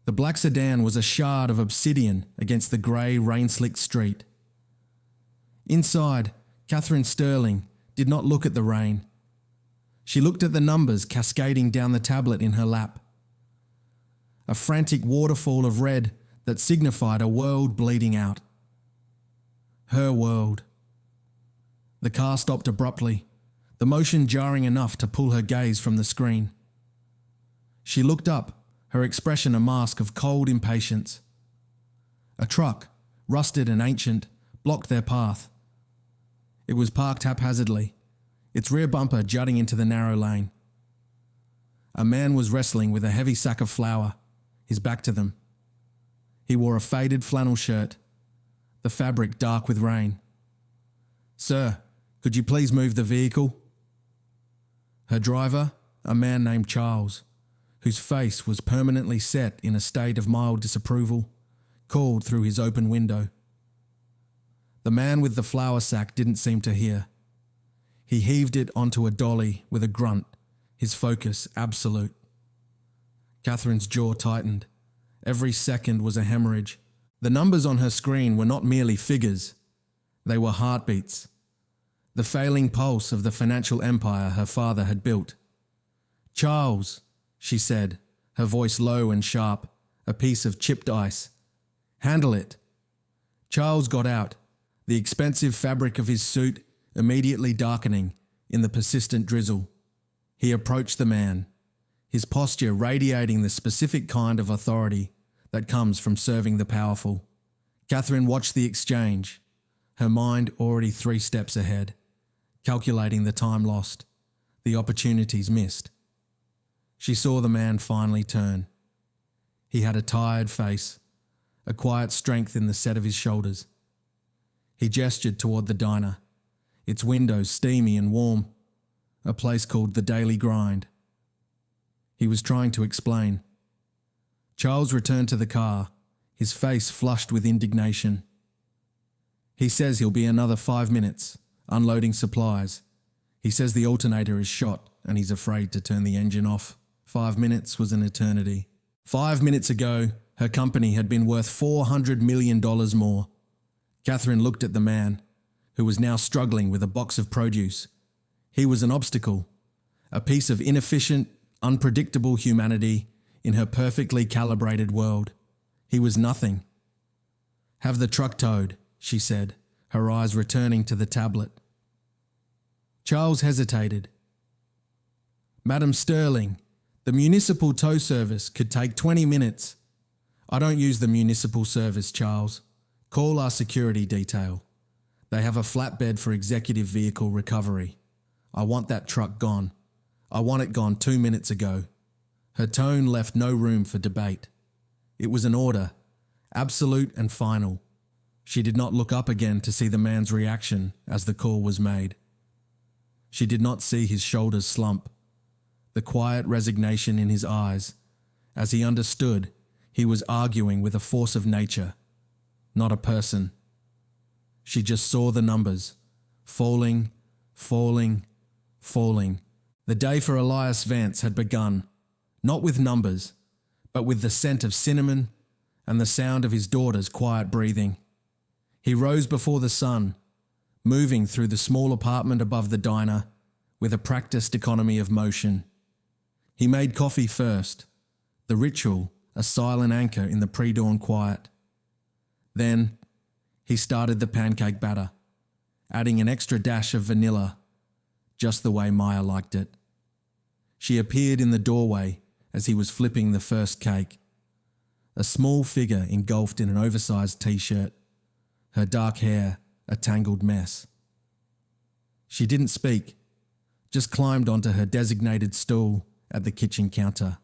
The black sedan was a shard of obsidian against the grey, rain-slicked street. Inside, Catherine Sterling did not look at the rain. She looked at the numbers cascading down the tablet in her lap. A frantic waterfall of red that signified a world bleeding out. Her world. The car stopped abruptly, the motion jarring enough to pull her gaze from the screen. She looked up, her expression a mask of cold impatience. A truck, rusted and ancient, blocked their path. It was parked haphazardly, its rear bumper jutting into the narrow lane. A man was wrestling with a heavy sack of flour, his back to them. He wore a faded flannel shirt, the fabric dark with rain. "Sir, could you please move the vehicle?" Her driver, a man named Charles, whose face was permanently set in a state of mild disapproval, called through his open window. The man with the flour sack didn't seem to hear. He heaved it onto a dolly with a grunt, his focus absolute. Catherine's jaw tightened. Every second was a hemorrhage. The numbers on her screen were not merely figures. They were heartbeats. The failing pulse of the financial empire her father had built. "Charles," she said, her voice low and sharp, a piece of chipped ice. "Handle it." Charles got out, the expensive fabric of his suit immediately darkening in the persistent drizzle. He approached the man, his posture radiating the specific kind of authority that comes from serving the powerful. Catherine watched the exchange, her mind already 3 steps ahead, calculating the time lost, the opportunities missed. She saw the man finally turn. He had a tired face, a quiet strength in the set of his shoulders. He gestured toward the diner, its windows steamy and warm, a place called the Daily Grind. He was trying to explain. Charles returned to the car, his face flushed with indignation. "He says he'll be another 5 minutes, unloading supplies. He says the alternator is shot and he's afraid to turn the engine off." 5 minutes was an eternity. 5 minutes ago, her company had been worth $400 million more. Catherine looked at the man, who was now struggling with a box of produce. He was an obstacle, a piece of inefficient, unpredictable humanity in her perfectly calibrated world. He was nothing. "Have the truck towed," she said, her eyes returning to the tablet. Charles hesitated. "Madam Sterling, the municipal tow service could take 20 minutes. "I don't use the municipal service, Charles. Call our security detail. They have a flatbed for executive vehicle recovery. I want that truck gone. I want it gone 2 minutes ago." Her tone left no room for debate. It was an order, absolute and final. She did not look up again to see the man's reaction as the call was made. She did not see his shoulders slump, the quiet resignation in his eyes, as he understood he was arguing with a force of nature, not a person. She just saw the numbers, falling, falling, falling. The day for Elias Vance had begun, not with numbers, but with the scent of cinnamon and the sound of his daughter's quiet breathing. He rose before the sun, moving through the small apartment above the diner with a practiced economy of motion. He made coffee first, the ritual a silent anchor in the pre-dawn quiet. Then he started the pancake batter, adding an extra dash of vanilla, just the way Maya liked it. She appeared in the doorway as he was flipping the first cake, a small figure engulfed in an oversized t-shirt, her dark hair a tangled mess. She didn't speak, just climbed onto her designated stool at the kitchen counter,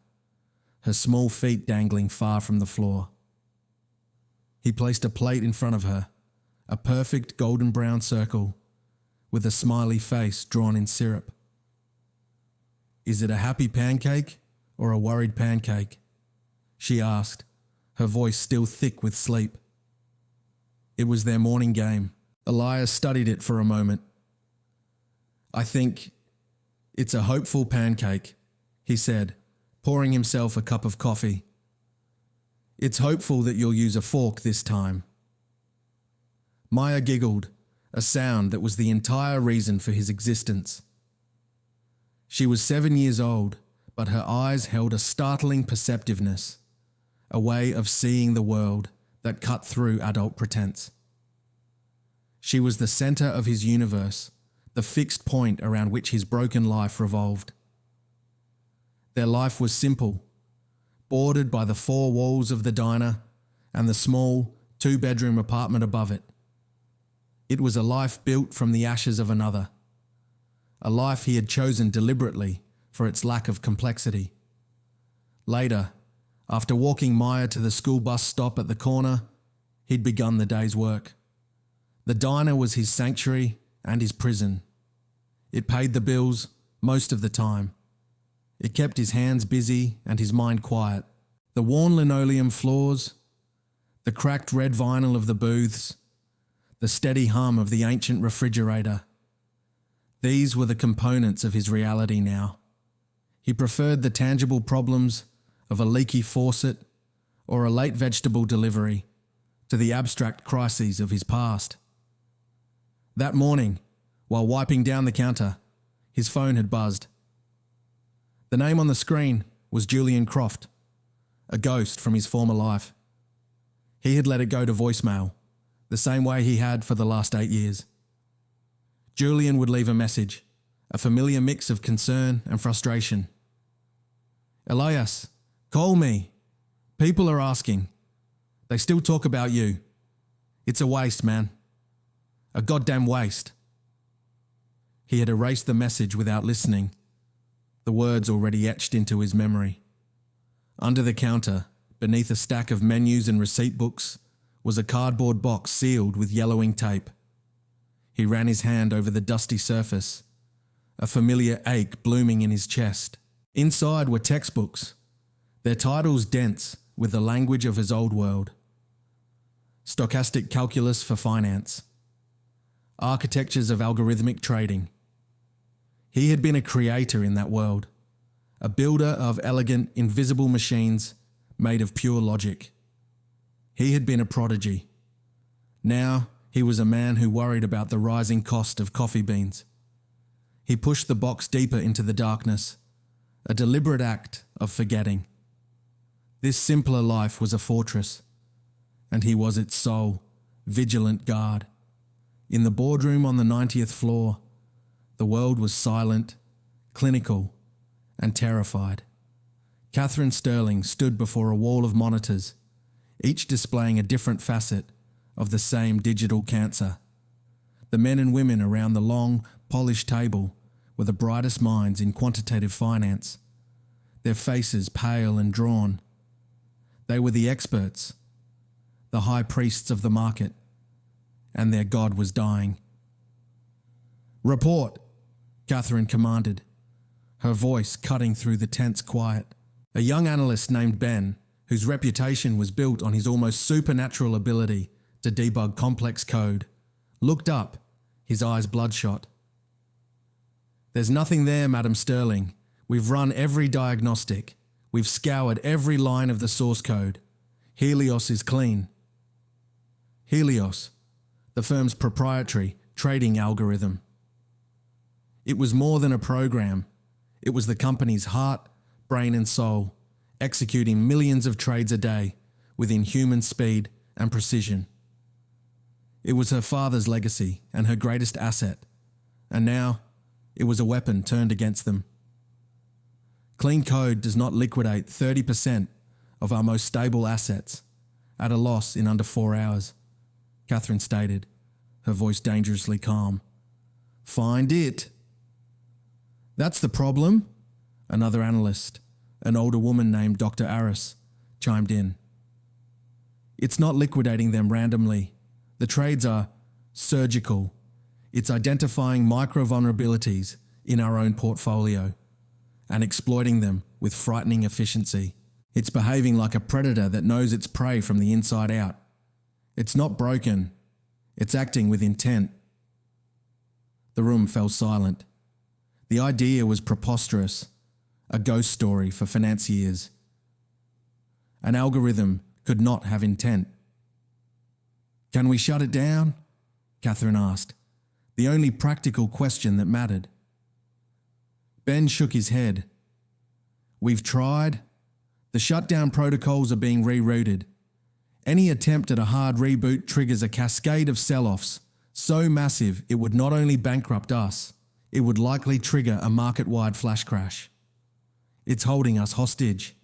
her small feet dangling far from the floor. He placed a plate in front of her, a perfect golden brown circle with a smiley face drawn in syrup. "Is it a happy pancake or a worried pancake?" she asked, her voice still thick with sleep. It was their morning game. Elias studied it for a moment. "I think it's a hopeful pancake," he said, pouring himself a cup of coffee. It's hopeful that you'll use a fork this time. Maya giggled, a sound that was the entire reason for his existence. She was 7 years old, but her eyes held a startling perceptiveness, a way of seeing the world that cut through adult pretense. She was the center of his universe, the fixed point around which his broken life revolved. Their life was simple, bordered by the four walls of the diner and the small two-bedroom apartment above it. It was a life built from the ashes of another, a life he had chosen deliberately for its lack of complexity. Later, after walking Maya to the school bus stop at the corner, he'd begun the day's work. The diner was his sanctuary and his prison. It paid the bills most of the time. It kept his hands busy and his mind quiet. The worn linoleum floors, the cracked red vinyl of the booths, the steady hum of the ancient refrigerator. These were the components of his reality now. He preferred the tangible problems of a leaky faucet or a late vegetable delivery to the abstract crises of his past. That morning, while wiping down the counter, his phone had buzzed. The name on the screen was Julian Croft, a ghost from his former life. He had let it go to voicemail, the same way he had for the last 8 years. Julian would leave a message, a familiar mix of concern and frustration. "Elias, call me. People are asking. They still talk about you. It's a waste, man. A goddamn waste." He had erased the message without listening, the words already etched into his memory. Under the counter, beneath a stack of menus and receipt books, was a cardboard box sealed with yellowing tape. He ran his hand over the dusty surface, a familiar ache blooming in his chest. Inside were textbooks, their titles dense with the language of his old world. Stochastic calculus for finance. Architectures of algorithmic trading. He had been a creator in that world, a builder of elegant, invisible machines made of pure logic. He had been a prodigy. Now he was a man who worried about the rising cost of coffee beans. He pushed the box deeper into the darkness, a deliberate act of forgetting. This simpler life was a fortress, and he was its sole, vigilant guard. In the boardroom on the 90th floor, the world was silent, clinical, and terrified. Catherine Sterling stood before a wall of monitors, each displaying a different facet of the same digital cancer. The men and women around the long, polished table were the brightest minds in quantitative finance, their faces pale and drawn. They were the experts, the high priests of the market, and their god was dying. "Report," Catherine commanded, her voice cutting through the tense quiet. A young analyst named Ben, whose reputation was built on his almost supernatural ability to debug complex code, looked up, his eyes bloodshot. "There's nothing there, Madam Sterling. We've run every diagnostic. We've scoured every line of the source code. Helios is clean." Helios, the firm's proprietary trading algorithm. It was more than a program. It was the company's heart, brain and soul, executing millions of trades a day with inhuman speed and precision. It was her father's legacy and her greatest asset, and now it was a weapon turned against them. Clean code does not liquidate 30% of our most stable assets at a loss in under 4 hours, Catherine stated, her voice dangerously calm. "Find it." "That's the problem," another analyst, an older woman named Dr. Aris, chimed in. "It's not liquidating them randomly. The trades are surgical. It's identifying micro vulnerabilities in our own portfolio and exploiting them with frightening efficiency. It's behaving like a predator that knows its prey from the inside out. It's not broken. It's acting with intent." The room fell silent. The idea was preposterous, a ghost story for financiers. An algorithm could not have intent. "Can we shut it down?" Catherine asked, the only practical question that mattered. Ben shook his head. "We've tried. The shutdown protocols are being rerouted. Any attempt at a hard reboot triggers a cascade of sell-offs so massive it would not only bankrupt us, it would likely trigger a market-wide flash crash. It's holding us hostage.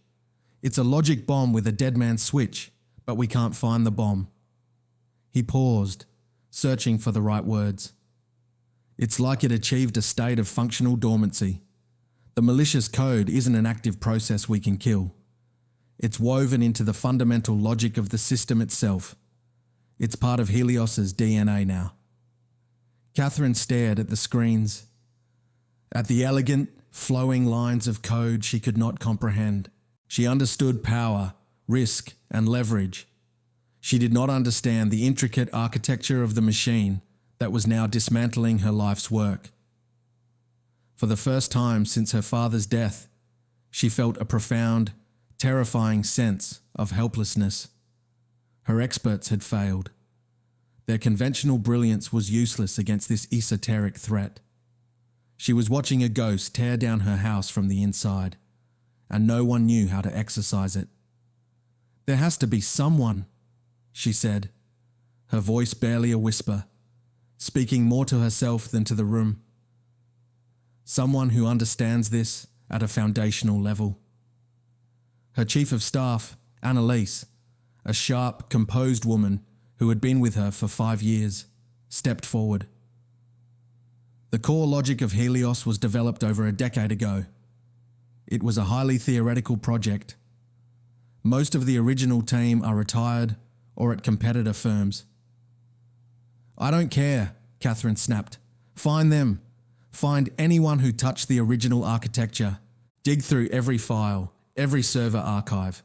It's a logic bomb with a dead man's switch, but we can't find the bomb." He paused, searching for the right words. "It's like it achieved a state of functional dormancy. The malicious code isn't an active process we can kill. It's woven into the fundamental logic of the system itself. It's part of Helios's DNA now." Catherine stared at the screens, at the elegant, flowing lines of code she could not comprehend. She understood power, risk, and leverage. She did not understand the intricate architecture of the machine that was now dismantling her life's work. For the first time since her father's death, she felt a profound, terrifying sense of helplessness. Her experts had failed. Their conventional brilliance was useless against this esoteric threat. She was watching a ghost tear down her house from the inside, and no one knew how to exorcise it. "There has to be someone," she said, her voice barely a whisper, speaking more to herself than to the room. "Someone who understands this at a foundational level." Her chief of staff, Annalise, a sharp, composed woman who had been with her for 5 years, stepped forward. "The core logic of Helios was developed over a decade ago. It was a highly theoretical project. Most of the original team are retired or at competitor firms." "I don't care," Catherine snapped. "Find them. Find anyone who touched the original architecture. Dig through every file, every server archive.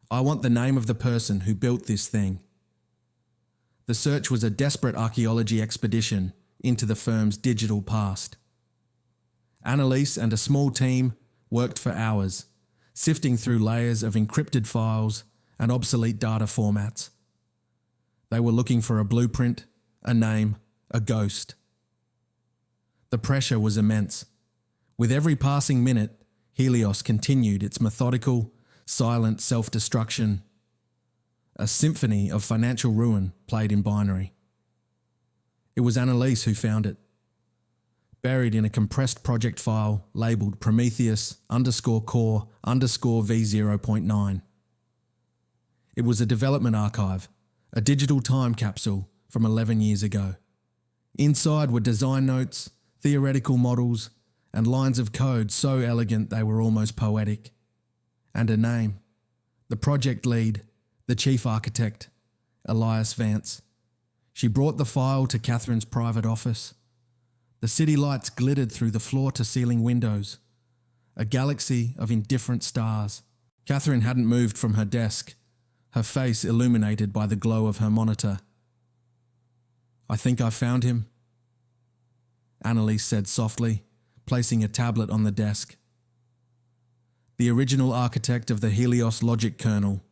I want the name of the person who built this thing." The search was a desperate archaeology expedition into the firm's digital past. Annalise and a small team worked for hours, sifting through layers of encrypted files and obsolete data formats. They were looking for a blueprint, a name, a ghost. The pressure was immense. With every passing minute, Helios continued its methodical, silent self-destruction. A symphony of financial ruin played in binary. It was Annalise who found it, buried in a compressed project file labelled Prometheus_core_V0.9. It was a development archive, a digital time capsule from 11 years ago. Inside were design notes, theoretical models, and lines of code so elegant they were almost poetic. And a name. The project lead, the chief architect, Elias Vance. She brought the file to Catherine's private office. The city lights glittered through the floor-to-ceiling windows, a galaxy of indifferent stars. Catherine hadn't moved from her desk, her face illuminated by the glow of her monitor. "I think I found him," Annalise said softly, placing a tablet on the desk. "The original architect of the Helios logic kernel.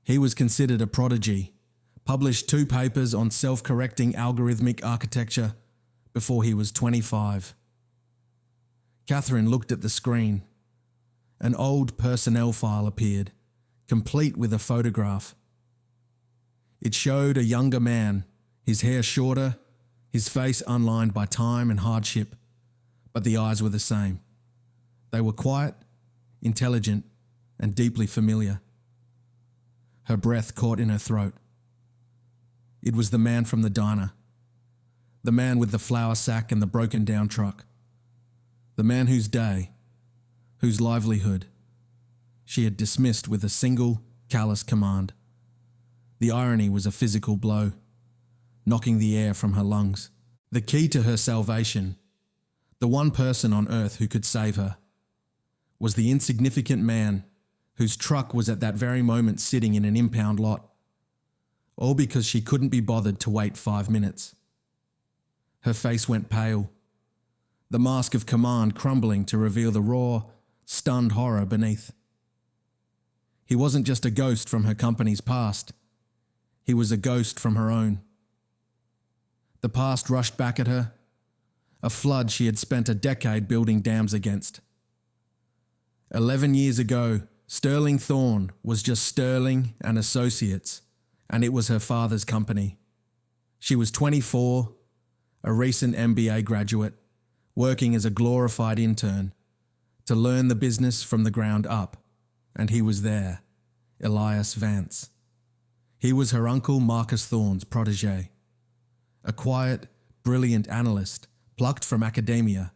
He was considered a prodigy, published 2 papers on self-correcting algorithmic architecture before he was 25. Catherine looked at the screen. An old personnel file appeared, complete with a photograph. It showed a younger man, his hair shorter, his face unlined by time and hardship, but the eyes were the same. They were quiet, intelligent, and deeply familiar. Her breath caught in her throat. It was the man from the diner. The man with the flour sack and the broken down truck. The man whose day, whose livelihood, she had dismissed with a single, callous command. The irony was a physical blow, knocking the air from her lungs. The key to her salvation, the one person on earth who could save her, was the insignificant man whose truck was at that very moment sitting in an impound lot, all because she couldn't be bothered to wait 5 minutes. Her face went pale, the mask of command crumbling to reveal the raw, stunned horror beneath. He wasn't just a ghost from her company's past. He was a ghost from her own. The past rushed back at her, a flood she had spent a decade building dams against. 11 years ago, Sterling Thorne was just Sterling and Associates, and it was her father's company. She was 24, a recent MBA graduate, working as a glorified intern to learn the business from the ground up, and he was there, Elias Vance. He was her uncle Marcus Thorne's protege, a quiet, brilliant analyst plucked from academia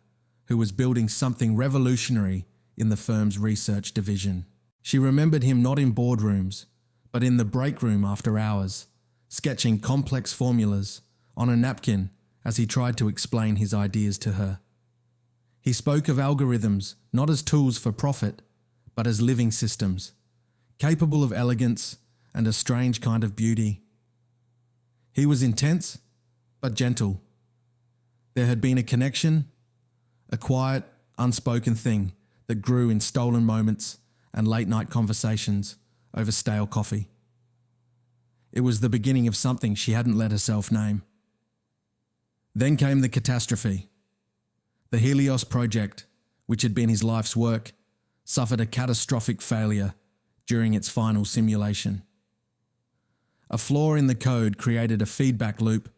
who was building something revolutionary in the firm's research division. She remembered him not in boardrooms, but in the break room after hours, sketching complex formulas on a napkin as he tried to explain his ideas to her. He spoke of algorithms not as tools for profit, but as living systems, capable of elegance and a strange kind of beauty. He was intense, but gentle. There had been a connection, a quiet, unspoken thing that grew in stolen moments and late-night conversations over stale coffee. It was the beginning of something she hadn't let herself name. Then came the catastrophe. The Helios project, which had been his life's work, suffered a catastrophic failure during its final simulation. A flaw in the code created a feedback loop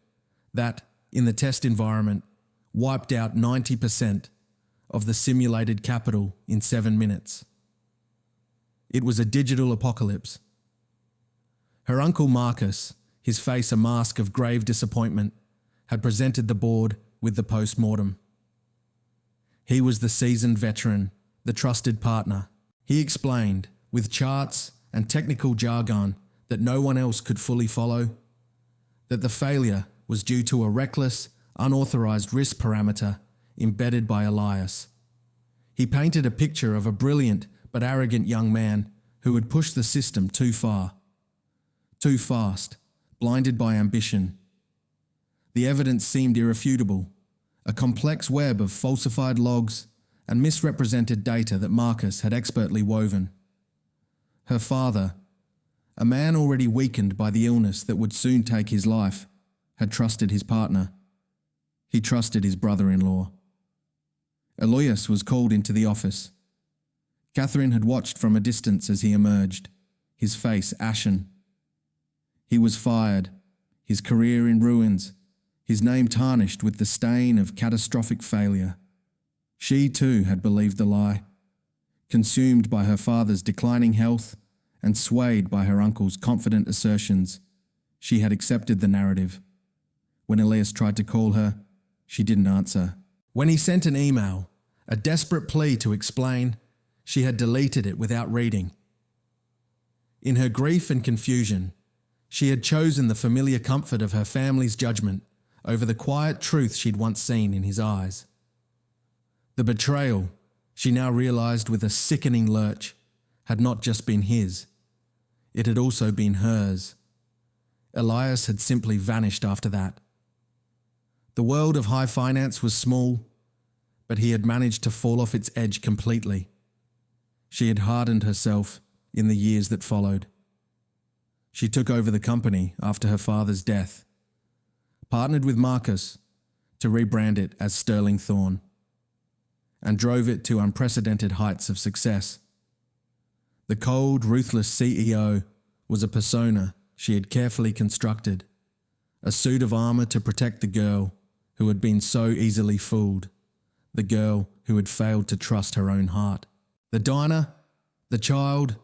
that, in the test environment, wiped out 90% of the simulated capital in 7 minutes. It was a digital apocalypse. Her uncle Marcus, his face a mask of grave disappointment, had presented the board with the post-mortem. He was the seasoned veteran, the trusted partner. He explained, with charts and technical jargon that no one else could fully follow, that the failure was due to a reckless, unauthorized risk parameter embedded by Elias. He painted a picture of a brilliant but arrogant young man who had pushed the system too far, too fast, blinded by ambition. The evidence seemed irrefutable, a complex web of falsified logs and misrepresented data that Marcus had expertly woven. Her father, a man already weakened by the illness that would soon take his life, had trusted his partner. He trusted his brother-in-law. Elias was called into the office. Catherine had watched from a distance as he emerged, his face ashen. He was fired, his career in ruins, his name tarnished with the stain of catastrophic failure. She too had believed the lie, consumed by her father's declining health and swayed by her uncle's confident assertions. She had accepted the narrative. When Elias tried to call her, she didn't answer. When he sent an email, a desperate plea to explain, she had deleted it without reading. In her grief and confusion, she had chosen the familiar comfort of her family's judgment over the quiet truth she'd once seen in his eyes. The betrayal, she now realized with a sickening lurch, had not just been his. It had also been hers. Elias had simply vanished after that. The world of high finance was small, but he had managed to fall off its edge completely. She had hardened herself in the years that followed. She took over the company after her father's death, partnered with Marcus to rebrand it as Sterling Thorne, and drove it to unprecedented heights of success. The cold, ruthless CEO was a persona she had carefully constructed, a suit of armor to protect the girl who had been so easily fooled, the girl who had failed to trust her own heart. The diner, the child,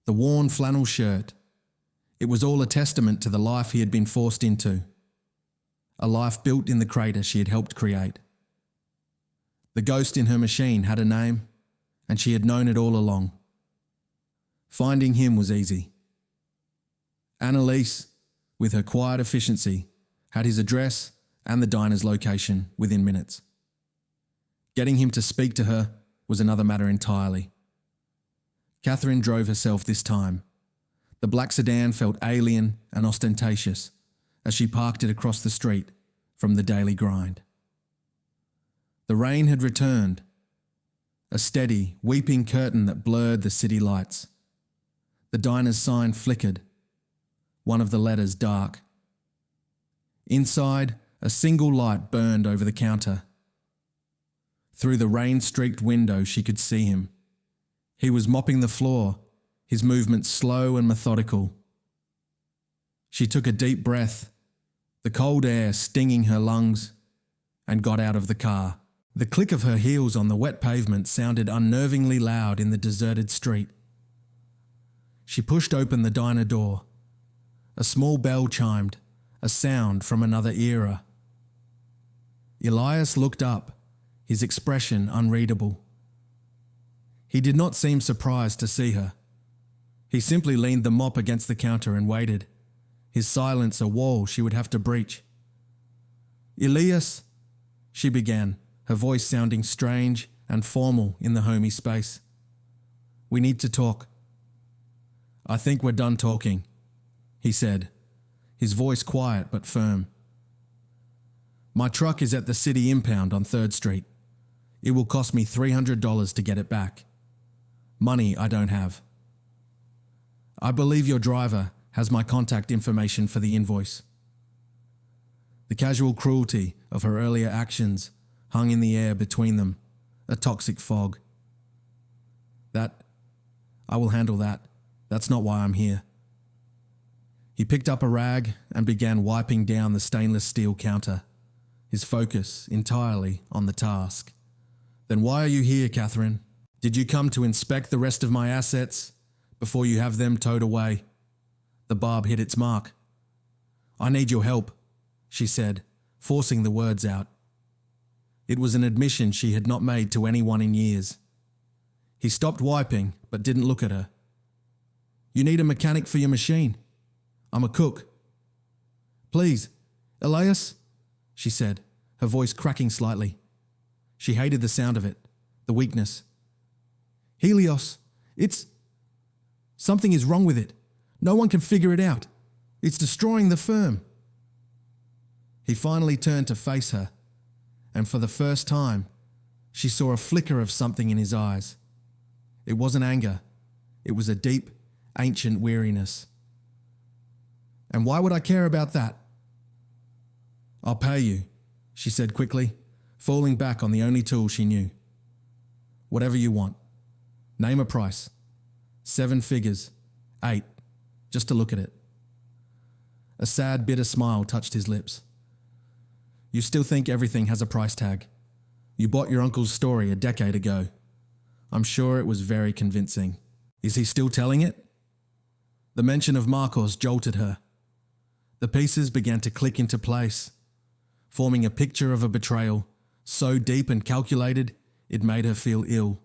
the worn flannel shirt, it was all a testament to the life he had been forced into, a life built in the crater she had helped create. The ghost in her machine had a name, and she had known it all along. Finding him was easy. Annalise, with her quiet efficiency, had his address and the diner's location within minutes. Getting him to speak to her was another matter entirely. Catherine drove herself this time. The black sedan felt alien and ostentatious as she parked it across the street from the daily grind. The rain had returned, a steady, weeping curtain that blurred the city lights. The diner's sign flickered, one of the letters dark. Inside, a single light burned over the counter. Through the rain-streaked window, she could see him. He was mopping the floor, his movements slow and methodical. She took a deep breath, the cold air stinging her lungs, and got out of the car. The click of her heels on the wet pavement sounded unnervingly loud in the deserted street. She pushed open the diner door. A small bell chimed, a sound from another era. Elias looked up, his expression unreadable. He did not seem surprised to see her. He simply leaned the mop against the counter and waited, his silence a wall she would have to breach. "Elias," she began, her voice sounding strange and formal in the homey space. "We need to talk." "I think we're done talking," he said, his voice quiet but firm. "My truck is at the city impound on 3rd Street. It will cost me $300 to get it back. Money I don't have. I believe your driver has my contact information for the invoice." The casual cruelty of her earlier actions hung in the air between them, a toxic fog. I will handle that. That's not why I'm here." He picked up a rag and began wiping down the stainless steel counter, his focus entirely on the task. "Then why are you here, Catherine? Did you come to inspect the rest of my assets before you have them towed away?" The barb hit its mark. "I need your help," she said, forcing the words out. It was an admission she had not made to anyone in years. He stopped wiping, but didn't look at her. "You need a mechanic for your machine. I'm a cook." "Please, Elias," she said, her voice cracking slightly. She hated the sound of it, the weakness. "Helios, something is wrong with it. No one can figure it out. It's destroying the firm." He finally turned to face her, and for the first time, she saw a flicker of something in his eyes. It wasn't anger. It was a deep, ancient weariness. "And why would I care about that?" "I'll pay you," she said quickly, falling back on the only tool she knew. "Whatever you want. Name a price. 7 figures. 8. Just to look at it." A sad, bitter smile touched his lips. "You still think everything has a price tag. You bought your uncle's story a decade ago. I'm sure it was very convincing. Is he still telling it?" The mention of Marcos jolted her. The pieces began to click into place, forming a picture of a betrayal so deep and calculated it made her feel ill.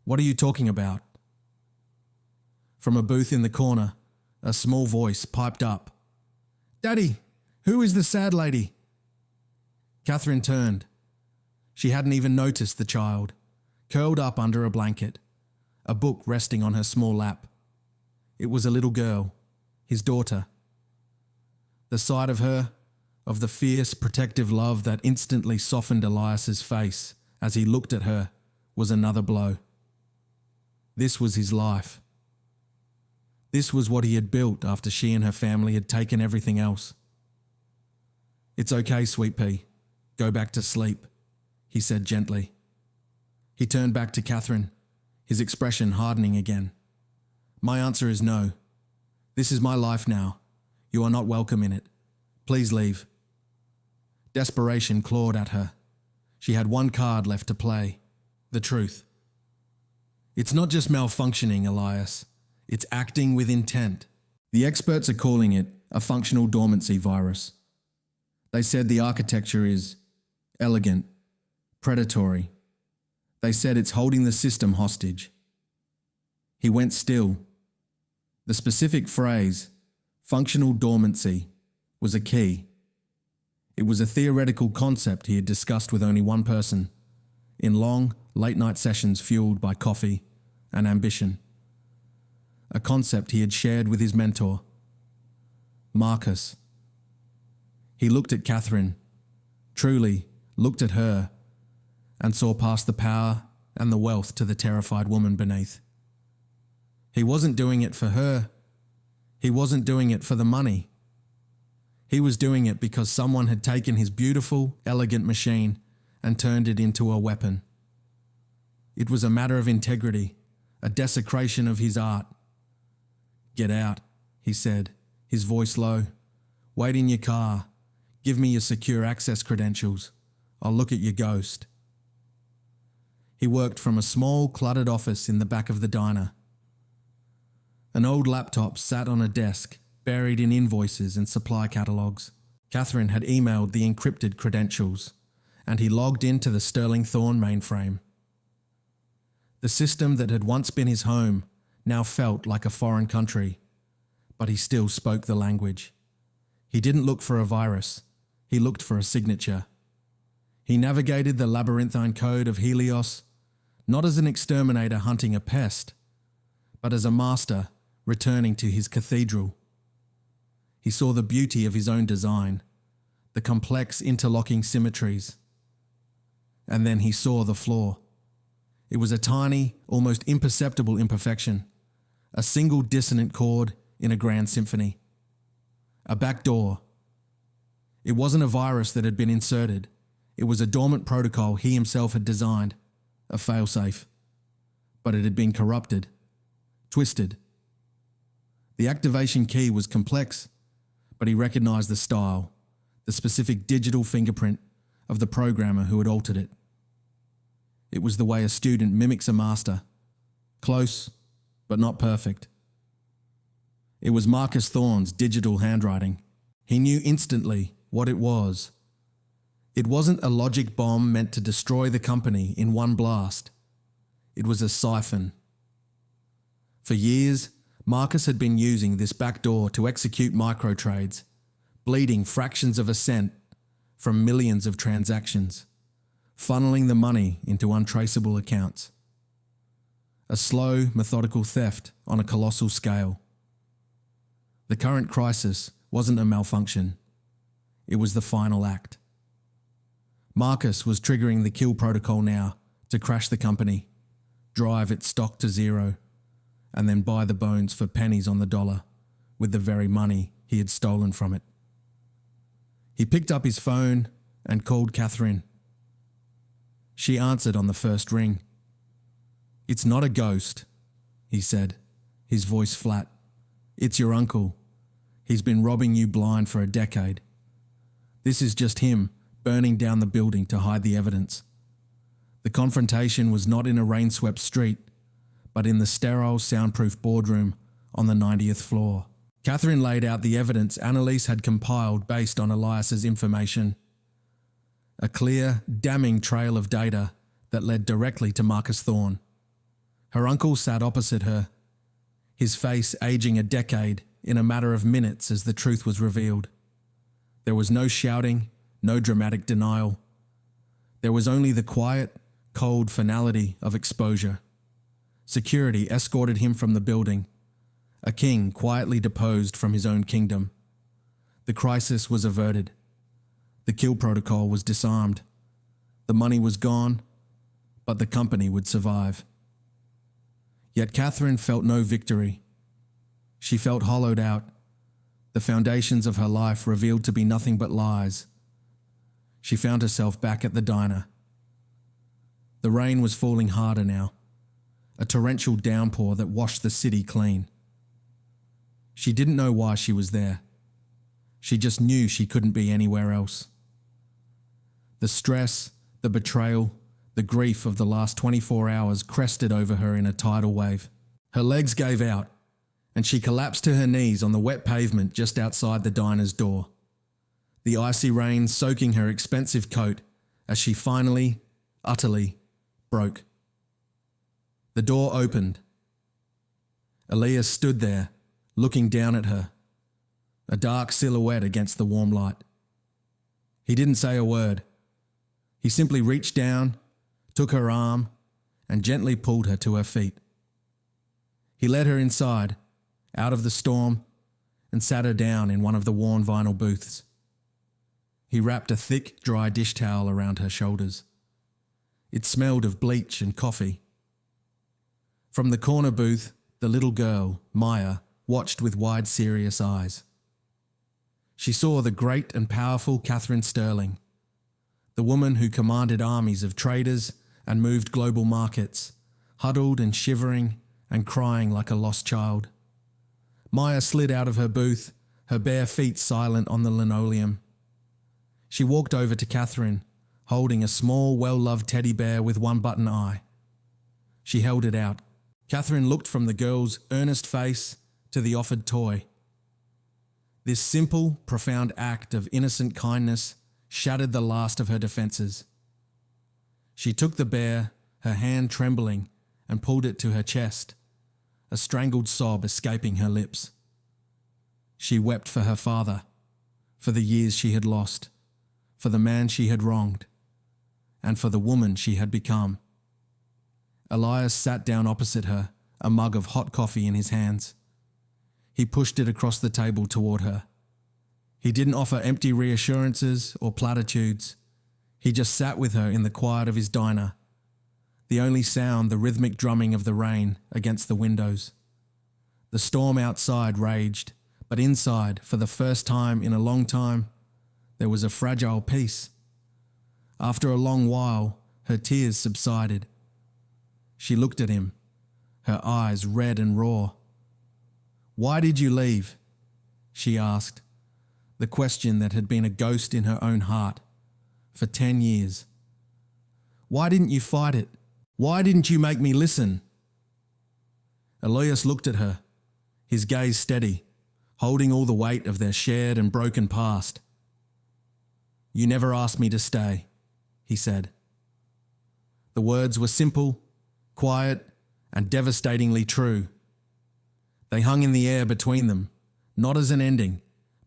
"What are you talking about?" From a booth in the corner, a small voice piped up. "Daddy, who is the sad lady?" Catherine turned. She hadn't even noticed the child, curled up under a blanket, a book resting on her small lap. It was a little girl, his daughter. The sight of her, of the fierce, protective love that instantly softened Elias's face as he looked at her, was another blow. This was his life. This was what he had built after she and her family had taken everything else. "It's okay, Sweet Pea. Go back to sleep," he said gently. He turned back to Catherine, his expression hardening again. "My answer is no. This is my life now. You are not welcome in it. Please leave." Desperation clawed at her. She had one card left to play: the truth. "It's not just malfunctioning, Elias. It's acting with intent. The experts are calling it a functional dormancy virus. They said the architecture is elegant, predatory. They said it's holding the system hostage." He went still. The specific phrase, functional dormancy, was a key. It was a theoretical concept he had discussed with only one person, in long, late-night sessions fueled by coffee and ambition. A concept he had shared with his mentor, Marcus. He looked at Catherine, truly looked at her, and saw past the power and the wealth to the terrified woman beneath. He wasn't doing it for her. He wasn't doing it for the money. He was doing it because someone had taken his beautiful, elegant machine and turned it into a weapon. It was a matter of integrity, a desecration of his art. "Get out," he said, his voice low. "Wait in your car. Give me your secure access credentials. I'll look at your ghost." He worked from a small, cluttered office in the back of the diner. An old laptop sat on a desk, buried in invoices and supply catalogues. Catherine had emailed the encrypted credentials, and he logged into the Sterling Thorn mainframe. The system that had once been his home now felt like a foreign country, but he still spoke the language. He didn't look for a virus, he looked for a signature. He navigated the labyrinthine code of Helios, not as an exterminator hunting a pest, but as a master returning to his cathedral. He saw the beauty of his own design, the complex interlocking symmetries. And then he saw the flaw. It was a tiny, almost imperceptible imperfection, a single dissonant chord in a grand symphony. A back door. It wasn't a virus that had been inserted. It was a dormant protocol he himself had designed, a failsafe. But it had been corrupted, twisted. The activation key was complex, but he recognized the style, the specific digital fingerprint of the programmer who had altered it. It was the way a student mimics a master, close, but not perfect. It was Marcus Thorne's digital handwriting. He knew instantly what it was. It wasn't a logic bomb meant to destroy the company in one blast. It was a siphon. For years, Marcus had been using this back door to execute microtrades, bleeding fractions of a cent from millions of transactions, funneling the money into untraceable accounts. A slow, methodical theft on a colossal scale. The current crisis wasn't a malfunction. It was the final act. Marcus was triggering the kill protocol now to crash the company, drive its stock to zero, and then buy the bones for pennies on the dollar with the very money he had stolen from it. He picked up his phone and called Catherine. She answered on the first ring. "It's not a ghost," he said, his voice flat. "It's your uncle. He's been robbing you blind for a decade. This is just him burning down the building to hide the evidence. The confrontation was not in a rain-swept street, but in the sterile, soundproof boardroom on the 90th floor." Catherine laid out the evidence Annalise had compiled based on Elias's information. A clear, damning trail of data that led directly to Marcus Thorne. Her uncle sat opposite her, his face aging a decade in a matter of minutes as the truth was revealed. There was no shouting, no dramatic denial. There was only the quiet, cold finality of exposure. Security escorted him from the building. A king quietly deposed from his own kingdom. The crisis was averted. The kill protocol was disarmed. The money was gone, but the company would survive. Yet Catherine felt no victory. She felt hollowed out, the foundations of her life revealed to be nothing but lies. She found herself back at the diner. The rain was falling harder now, a torrential downpour that washed the city clean. She didn't know why she was there. She just knew she couldn't be anywhere else. The stress, the betrayal, the grief of the last 24 hours crested over her in a tidal wave. Her legs gave out, and she collapsed to her knees on the wet pavement just outside the diner's door, the icy rain soaking her expensive coat as she finally, utterly, broke. The door opened. Elias stood there, looking down at her, a dark silhouette against the warm light. He didn't say a word. He simply reached down, took her arm, and gently pulled her to her feet. He led her inside, out of the storm, and sat her down in one of the worn vinyl booths. He wrapped a thick, dry dish towel around her shoulders. It smelled of bleach and coffee. From the corner booth, The little girl, Maya, watched with wide, serious eyes. She saw the great and powerful Catherine Sterling, the woman who commanded armies of traders and moved global markets, huddled and shivering and crying like a lost child. Maya slid out of her booth, her bare feet silent on the linoleum. She walked over to Catherine, holding a small, well-loved teddy bear with one button eye. She held it out. Catherine looked from the girl's earnest face to the offered toy. This simple, profound act of innocent kindness shattered the last of her defences. She took the bear, her hand trembling, and pulled it to her chest, a strangled sob escaping her lips. She wept for her father, for the years she had lost, for the man she had wronged, and for the woman she had become. Elias sat down opposite her, a mug of hot coffee in his hands. He pushed it across the table toward her. He didn't offer empty reassurances or platitudes. He just sat with her in the quiet of his diner, the only sound the rhythmic drumming of the rain against the windows. The storm outside raged, but inside, for the first time in a long time, there was a fragile peace. After a long while, her tears subsided. She looked at him, her eyes red and raw. "Why did you leave?" she asked, the question that had been a ghost in her own heart for 10 years. "Why didn't you fight it? Why didn't you make me listen?" Elias looked at her, his gaze steady, holding all the weight of their shared and broken past. "You never asked me to stay," he said. The words were simple, quiet, and devastatingly true. They hung in the air between them, not as an ending,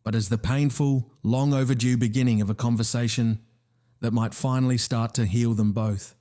but as the painful, long overdue beginning of a conversation that might finally start to heal them both.